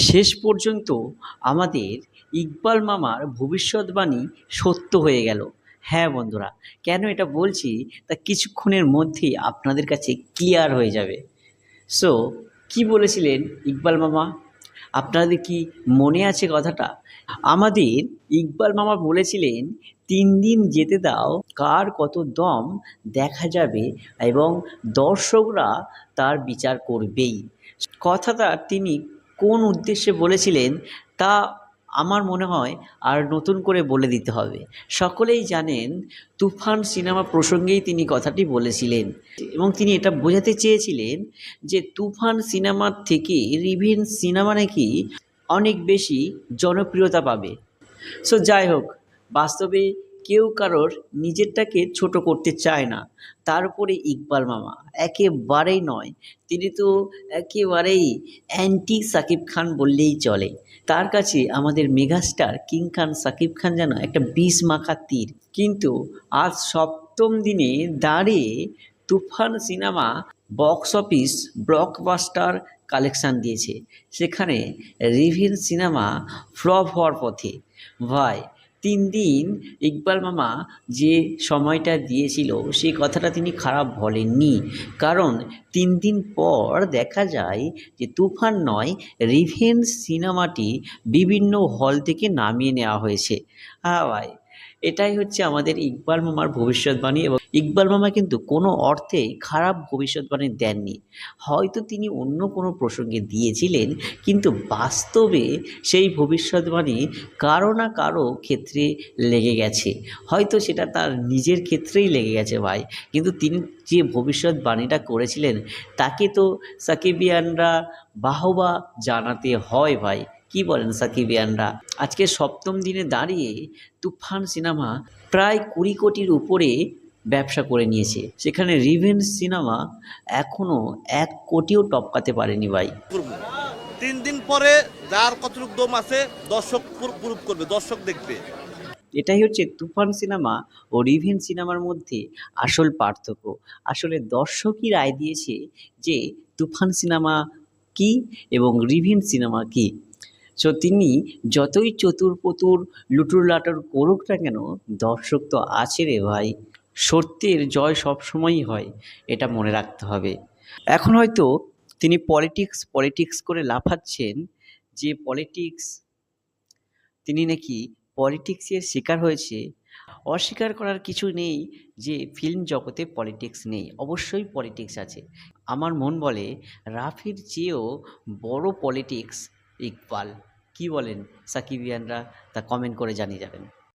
শেষ পর্যন্ত আমাদের ইকবাল মামার ভবিষ্যৎবাণী সত্য হয়ে গেল। হ্যাঁ বন্ধুরা, কেন এটা বলছি তা কিছুক্ষণের মধ্যেই আপনাদের কাছে ক্লিয়ার হয়ে যাবে। সো কি বলেছিলেন ইকবাল মামা? আপনাদের কি মনে আছে কথাটা? আমাদের ইকবাল মামা বলেছিলেন, ৩ দিন যেতে দাও, কার কত দম দেখা যাবে এবং দর্শকরা তার বিচার করবেই। কথাটা তিনি কোন উদ্দেশ্যে বলেছিলেন তা আমার মনে হয় আর নতুন করে বলে দিতে হবে। সকলেই জানেন, তুফান সিনেমা প্রসঙ্গেই তিনি কথাটি বলেছিলেন এবং তিনি এটা বোঝাতে চেয়েছিলেন যে তুফান সিনেমার থেকে রিভেঞ্জ সিনেমা নাকি অনেক বেশি জনপ্রিয়তা পাবে। সো যাই হোক, বাস্তবে কেউ কারোর নিজেরটাকে ছোট করতে চায় না। তার উপরে ইকবাল মামা একেবারেই নয়, তিনি তো একেবারেই অ্যান্টি সাকিব খান বললেই চলে। তার কাছে আমাদের মেগাস্টার কিং খান সাকিব খান যেন একটা বিষ মাখা তীর। কিন্তু আজ সপ্তম দিনে দাঁড়িয়ে Toofan cinema box office blockbuster collection দিয়েছে, সেখানে রিভেঞ্জ সিনেমা ফ্লপ হওয়ার পথে। ভাই, ৩ দিন ইকবাল মামা যে সময়টা দিয়েছিল সেই কথাটা তিনি খারাপ বলেননি, কারণ ৩ দিন পর দেখা যায় যে তুফান নয়, রিভেঞ্জ সিনেমাটি বিভিন্ন হল থেকে নামিয়ে নেওয়া হয়েছে। হ্যাঁ ভাই, এটাই হচ্ছে আমাদের ইকবাল মামার ভবিষ্যৎবাণী এবং ইকবাল মামা কিন্তু কোনো অর্থেই খারাপ ভবিষ্যৎবাণী দেননি। হয়তো তিনি অন্য কোনো প্রসঙ্গে দিয়েছিলেন, কিন্তু বাস্তবে সেই ভবিষ্যৎবাণী কারো না কারো ক্ষেত্রে লেগে গেছে। হয়তো সেটা তার নিজের ক্ষেত্রেই লেগে গেছে ভাই, কিন্তু তিনি যে ভবিষ্যৎবাণীটা করেছিলেন তাকে তো সাকিবিয়ানরা বাহবা জানাতে হয় ভাই। কি বলেন সাকিবিয়ানরা? আজকে সপ্তম দিনে দাঁড়িয়ে তুফান সিনেমা প্রায় ২০ কোটির উপরে ব্যবসা করে নিয়েছে, সেখানে রিভেঞ্জ সিনেমা এখনও ১ কোটিও টপকাতে পারেনি ভাই। ৩ দিন পরে যার কতটুকু দম আছে দর্শক প্রুভ করবে, দর্শক দেখবে। এটাই হচ্ছে তুফান সিনেমা ও রিভেঞ্জ সিনেমার মধ্যে আসল পার্থক্য। আসলে দর্শকই রায় দিয়েছে যে তুফান সিনেমা কী এবং রিভেঞ্জ সিনেমা কী। সো তিনি যতই চতুর পতুর লুটুর লাটুর করুক না কেন, দর্শক তো আছে রে ভাই। সত্যের জয় সবসময়ই হয়, এটা মনে রাখতে হবে। এখন হয়তো তিনি পলিটিক্স পলিটিক্স করে লাফাচ্ছেন যে তিনি নাকি পলিটিক্সের শিকার হয়েছে। অস্বীকার করার কিছু নেই যে ফিল্ম জগতে পলিটিক্স নেই, অবশ্যই পলিটিক্স আছে। আমার মন বলে রাফির চেয়েও বড় পলিটিক্স ইকবাল। কি বলেন সাকিবিয়ানরা? তা কমেন্ট করে জানিয়ে যাবেন।